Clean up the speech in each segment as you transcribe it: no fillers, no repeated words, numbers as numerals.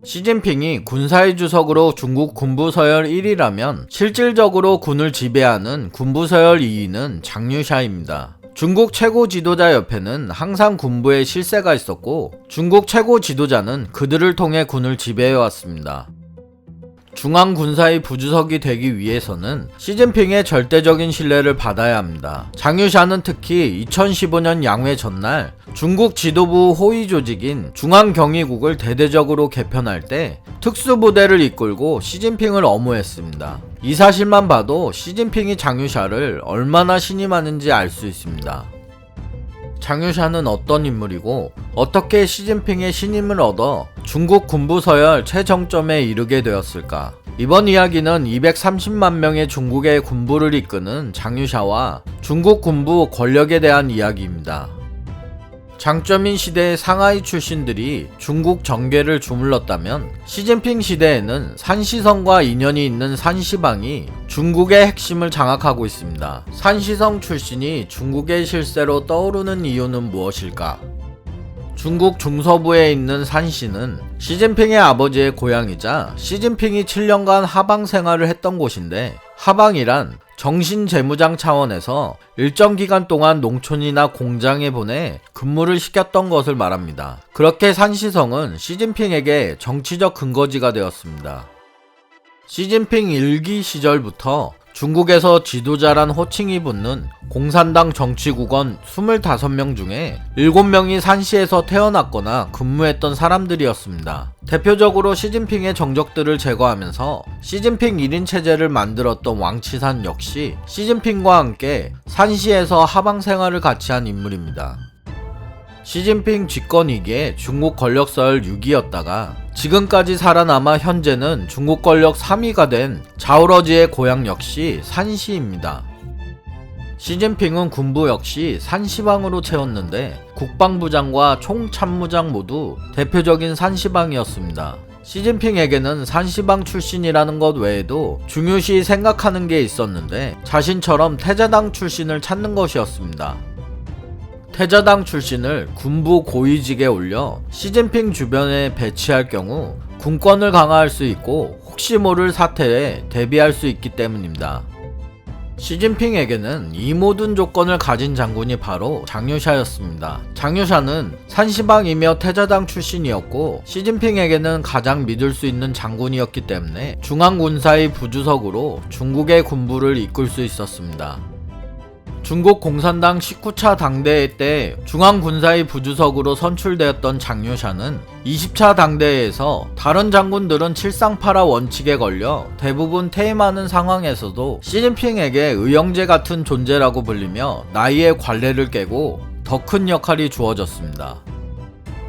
시진핑이 군사의 주석으로 중국 군부서열 1위라면 실질적으로 군을 지배하는 군부서열 2위는 장류샤입니다. 중국 최고 지도자 옆에는 항상 군부의 실세가 있었고 중국 최고 지도자는 그들을 통해 군을 지배해왔습니다. 중앙군사의 부주석이 되기 위해서는 시진핑의 절대적인 신뢰를 받아야 합니다. 장유샤는 특히 2015년 양회 전날 중국 지도부 호위 조직인 중앙경위국을 대대적으로 개편할 때 특수부대를 이끌고 시진핑을 엄호했습니다. 이 사실만 봐도 시진핑이 장유샤를 얼마나 신임하는지 알 수 있습니다. 장유샤는 어떤 인물이고 어떻게 시진핑의 신임을 얻어 중국 군부 서열 최정점에 이르게 되었을까? 이번 이야기는 230만 명의 중국의 군부를 이끄는 장유샤와 중국 군부 권력에 대한 이야기입니다. 장쩌민 시대의 상하이 출신들이 중국 정계를 주물렀다면 시진핑 시대에는 산시성과 인연이 있는 산시방이 중국의 핵심을 장악하고 있습니다. 산시성 출신이 중국의 실세로 떠오르는 이유는 무엇일까? 중국 중서부에 있는 산시는 시진핑의 아버지의 고향이자 시진핑이 7년간 하방 생활을 했던 곳인데, 하방이란 정신재무장 차원에서 일정 기간 동안 농촌이나 공장에 보내 근무를 시켰던 것을 말합니다. 그렇게 산시성은 시진핑에게 정치적 근거지가 되었습니다. 시진핑 1기 시절부터 중국에서 지도자란 호칭이 붙는 공산당 정치국원 25명 중에 7명이 산시에서 태어났거나 근무했던 사람들이었습니다. 대표적으로 시진핑의 정적들을 제거하면서 시진핑 1인 체제를 만들었던 왕치산 역시 시진핑과 함께 산시에서 하방 생활을 같이 한 인물입니다. 시진핑 집권 2기에 중국 권력 서열 6위였다가 지금까지 살아남아 현재는 중국 권력 3위가 된 자오러지의 고향 역시 산시입니다. 시진핑은 군부 역시 산시방으로 채웠는데 국방부장과 총참모장 모두 대표적인 산시방이었습니다. 시진핑에게는 산시방 출신이라는 것 외에도 중요시 생각하는 게 있었는데 자신처럼 태자당 출신을 찾는 것이었습니다. 태자당 출신을 군부 고위직에 올려 시진핑 주변에 배치할 경우 군권을 강화할 수 있고 혹시 모를 사태에 대비할 수 있기 때문입니다. 시진핑에게는 이 모든 조건을 가진 장군이 바로 장유샤였습니다. 장유샤는 산시방이며 태자당 출신이었고 시진핑에게는 가장 믿을 수 있는 장군이었기 때문에 중앙군사의 부주석으로 중국의 군부를 이끌 수 있었습니다. 중국 공산당 19차 당대회 때 중앙군사의 부주석으로 선출되었던 장유샤는 20차 당대회에서 다른 장군들은 칠상파라 원칙에 걸려 대부분 퇴임하는 상황에서도 시진핑에게 의형제 같은 존재라고 불리며 나이의 관례를 깨고 더 큰 역할이 주어졌습니다.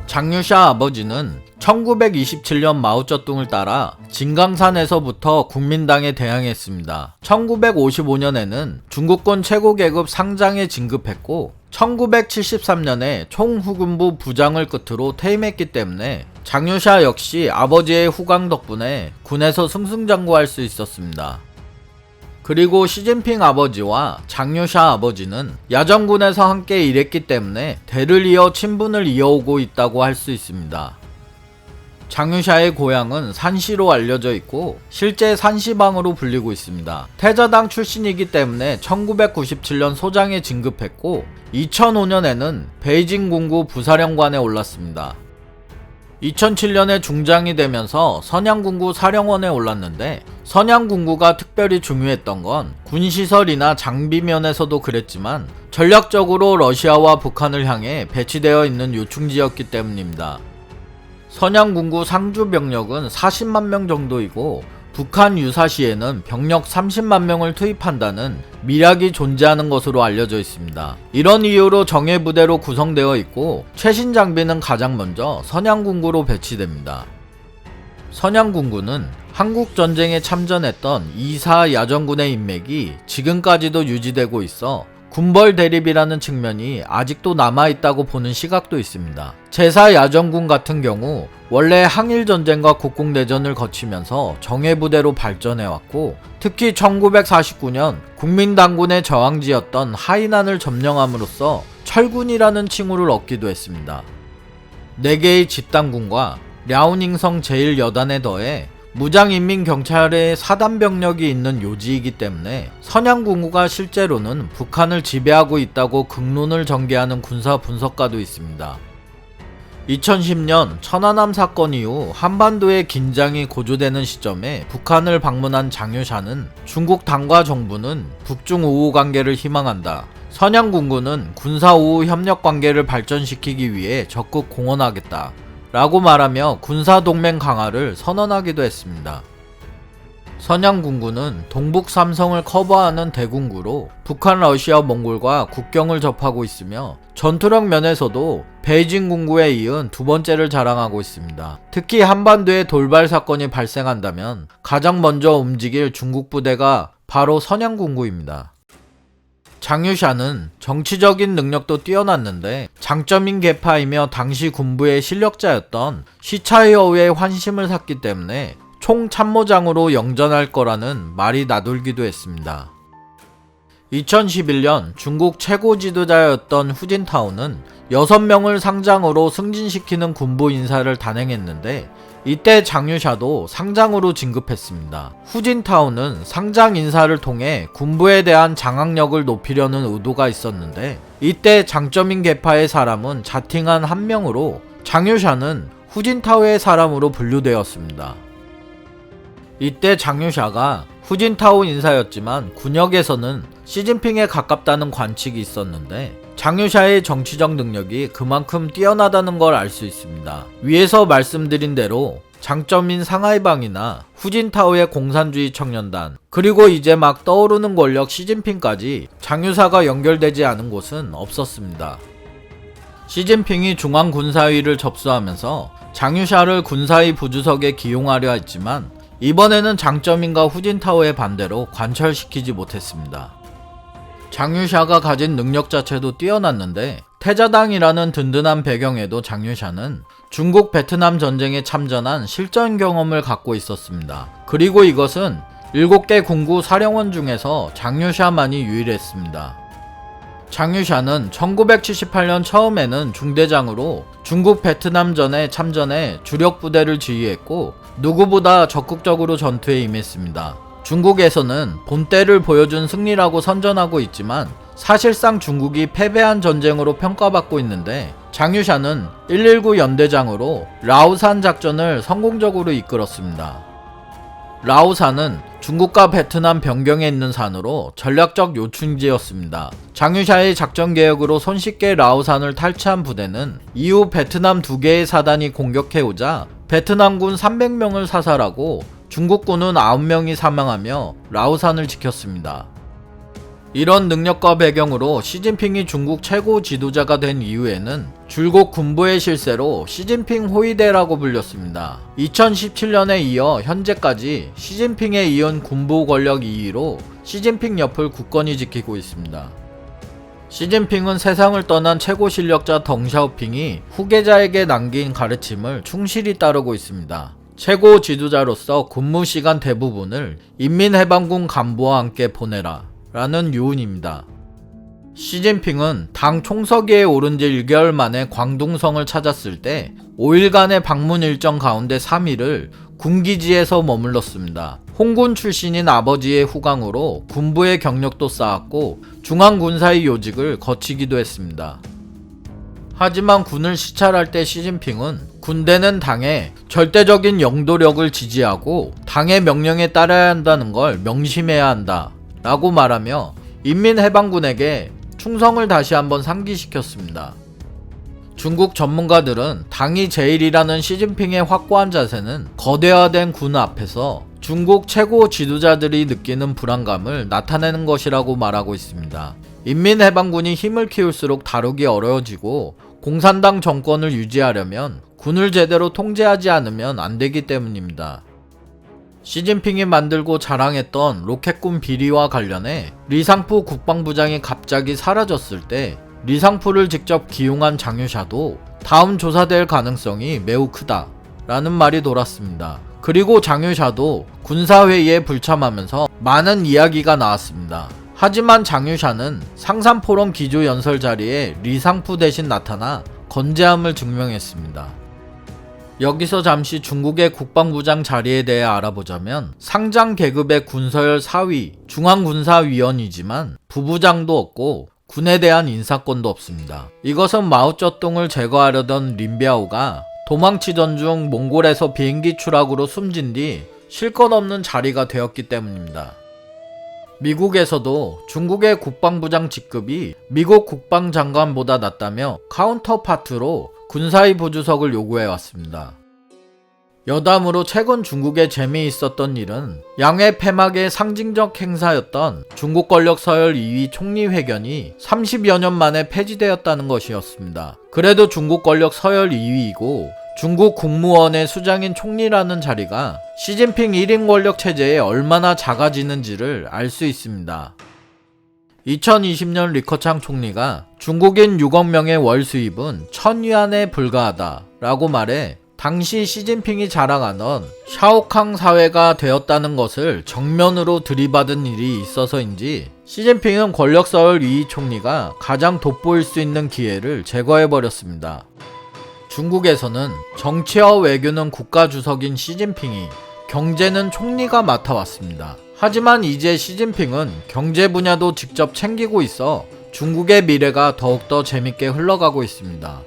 장유샤 아버지는 1927년 마오쩌둥을 따라 진강산에서부터 국민당에 대항했습니다. 1955년에는 중국군 최고 계급 상장에 진급했고 1973년에 총후군부 부장을 끝으로 퇴임했기 때문에 장유샤 역시 아버지의 후광 덕분에 군에서 승승장구할 수 있었습니다. 그리고 시진핑 아버지와 장유샤 아버지는 야전군에서 함께 일했기 때문에 대를 이어 친분을 이어오고 있다고 할 수 있습니다. 장유샤의 고향은 산시로 알려져 있고 실제 산시방으로 불리고 있습니다. 태자당 출신이기 때문에 1997년 소장에 진급했고 2005년에는 베이징 군구 부사령관에 올랐습니다. 2007년에 중장이 되면서 선양군구 사령원에 올랐는데 선양군구가 특별히 중요했던 건 군시설이나 장비 면에서도 그랬지만 전략적으로 러시아와 북한을 향해 배치되어 있는 요충지였기 때문입니다. 선양군구 상주 병력은 40만 명 정도이고 북한 유사시에는 병력 30만 명을 투입한다는 미락이 존재하는 것으로 알려져 있습니다. 이런 이유로 정예부대로 구성되어 있고 최신 장비는 가장 먼저 선양군구로 배치됩니다. 선양군구는 한국전쟁에 참전했던 2사 야전군의 인맥이 지금까지도 유지되고 있어 군벌 대립이라는 측면이 아직도 남아있다고 보는 시각도 있습니다. 제4 야전군 같은 경우 원래 항일전쟁과 국공대전을 거치면서 정예부대로 발전해왔고 특히 1949년 국민당군의 저항지였던 하이난을 점령함으로써 철군이라는 칭호를 얻기도 했습니다. 4개의 집당군과 랴오닝성 제1여단에 더해 무장인민경찰의 사단 병력이 있는 요지이기 때문에 선양군구가 실제로는 북한을 지배하고 있다고 극론을 전개하는 군사 분석가도 있습니다. 2010년 천안함 사건 이후 한반도의 긴장이 고조되는 시점에 북한을 방문한 장유샤는 중국 당과 정부는 북중 우호 관계를 희망한다. 선양군구는 군사 우호 협력 관계를 발전시키기 위해 적극 공헌하겠다. 라고 말하며 군사동맹 강화를 선언하기도 했습니다. 선양군구는 동북 삼성을 커버하는 대군구로 북한, 러시아, 몽골과 국경을 접하고 있으며 전투력 면에서도 베이징 군구에 이은 두 번째를 자랑하고 있습니다. 특히 한반도에 돌발 사건이 발생한다면 가장 먼저 움직일 중국 부대가 바로 선양군구입니다. 장유샤는 정치적인 능력도 뛰어났는데 장점인 계파이며 당시 군부의 실력자였던 시차이어우의 환심을 샀기 때문에 총참모장으로 영전할 거라는 말이 나돌기도 했습니다. 2011년 중국 최고 지도자였던 후진타오는 6명을 상장으로 승진시키는 군부 인사를 단행했는데 이때 장유샤도 상장으로 진급했습니다. 후진타오는 상장 인사를 통해 군부에 대한 장악력을 높이려는 의도가 있었는데 이때 장점인 계파의 사람은 자팅한 한 명으로 장유샤는 후진타오의 사람으로 분류되었습니다. 이때 장유샤가 후진타오 인사였지만 군역에서는 시진핑에 가깝다는 관측이 있었는데 장유샤의 정치적 능력이 그만큼 뛰어나다는 걸 알 수 있습니다. 위에서 말씀드린 대로 장점인 상하이방이나 후진타오의 공산주의 청년단 그리고 이제 막 떠오르는 권력 시진핑까지 장유샤가 연결되지 않은 곳은 없었습니다. 시진핑이 중앙군사위를 접수하면서 장유샤를 군사위 부주석에 기용하려 했지만 이번에는 장점인과 후진타오의 반대로 관철시키지 못했습니다. 장유샤가 가진 능력 자체도 뛰어났는데 태자당이라는 든든한 배경에도 장유샤는 중국 베트남 전쟁에 참전한 실전 경험을 갖고 있었습니다. 그리고 이것은 7개 군구 사령원 중에서 장유샤만이 유일했습니다. 장유샤는 1978년 처음에는 중대장으로 중국 베트남전에 참전해 주력 부대를 지휘했고 누구보다 적극적으로 전투에 임했습니다. 중국에서는 본때를 보여준 승리라고 선전하고 있지만 사실상 중국이 패배한 전쟁으로 평가받고 있는데 장유샤는 119 연대장으로 라오산 작전을 성공적으로 이끌었습니다. 라오산은 중국과 베트남 변경에 있는 산으로 전략적 요충지였습니다. 장유샤의 작전 개혁으로 손쉽게 라오산을 탈취한 부대는 이후 베트남 2개의 사단이 공격해오자 베트남군 300명을 사살하고 중국군은 9명이 사망하며 라오산을 지켰습니다. 이런 능력과 배경으로 시진핑이 중국 최고 지도자가 된 이후에는 줄곧 군부의 실세로 시진핑 호위대라고 불렸습니다. 2017년에 이어 현재까지 시진핑에 이은 군부 권력 2위로 시진핑 옆을 굳건히 지키고 있습니다. 시진핑은 세상을 떠난 최고 실력자 덩샤오핑이 후계자에게 남긴 가르침을 충실히 따르고 있습니다. 최고 지도자로서 근무 시간 대부분을 인민해방군 간부와 함께 보내라 라는 유언입니다. 시진핑은 당 총서기에 오른 지 1개월 만에 광둥성을 찾았을 때 5일간의 방문 일정 가운데 3일을 군기지에서 머물렀습니다. 홍군 출신인 아버지의 후광으로 군부의 경력도 쌓았고 중앙군사위 요직을 거치기도 했습니다. 하지만 군을 시찰할 때 시진핑은 군대는 당의 절대적인 영도력을 지지하고 당의 명령에 따라야 한다는 걸 명심해야 한다 라고 말하며 인민해방군에게 충성을 다시 한번 상기시켰습니다. 중국 전문가들은 당이 제일이라는 시진핑의 확고한 자세는 거대화된 군 앞에서 중국 최고 지도자들이 느끼는 불안감을 나타내는 것이라고 말하고 있습니다. 인민해방군이 힘을 키울수록 다루기 어려워지고 공산당 정권을 유지하려면 군을 제대로 통제하지 않으면 안 되기 때문입니다. 시진핑이 만들고 자랑했던 로켓군 비리와 관련해 리상푸 국방부장이 갑자기 사라졌을 때 리상푸를 직접 기용한 장유샤도 다음 조사될 가능성이 매우 크다 라는 말이 돌았습니다. 그리고 장유샤도 군사회의에 불참하면서 많은 이야기가 나왔습니다. 하지만 장유샤는 상산포럼 기조연설 자리에 리상푸 대신 나타나 건재함을 증명했습니다. 여기서 잠시 중국의 국방부장 자리에 대해 알아보자면 상장 계급의 군서열 4위 중앙군사위원이지만 부부장도 없고 군에 대한 인사권도 없습니다. 이것은 마오쩌둥을 제거하려던 린비아오가 도망치던 중 몽골에서 비행기 추락으로 숨진 뒤 쉴 것 없는 자리가 되었기 때문입니다. 미국에서도 중국의 국방부장 직급이 미국 국방장관보다 낮다며 카운터파트로 군사위 보조석을 요구해왔습니다. 여담으로 최근 중국에 재미있었던 일은 양회 폐막의 상징적 행사였던 중국 권력 서열 2위 총리회견이 30여 년 만에 폐지되었다는 것이었습니다. 그래도 중국 권력 서열 2위이고 중국 국무원의 수장인 총리라는 자리가 시진핑 1인 권력 체제에 얼마나 작아지는지를 알 수 있습니다. 2020년 리커창 총리가 중국인 6억 명의 월 수입은 1000위안에 불과하다 라고 말해 당시 시진핑이 자랑하던 샤오캉 사회가 되었다는 것을 정면으로 들이받은 일이 있어서인지 시진핑은 권력 서열 2위 총리가 가장 돋보일 수 있는 기회를 제거해버렸습니다. 중국에서는 정치와 외교는 국가 주석인 시진핑이 경제는 총리가 맡아왔습니다. 하지만 이제 시진핑은 경제 분야도 직접 챙기고 있어 중국의 미래가 더욱더 재밌게 흘러가고 있습니다.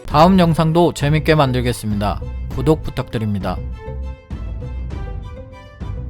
다음 영상도 재밌게 만들겠습니다. 구독 부탁드립니다.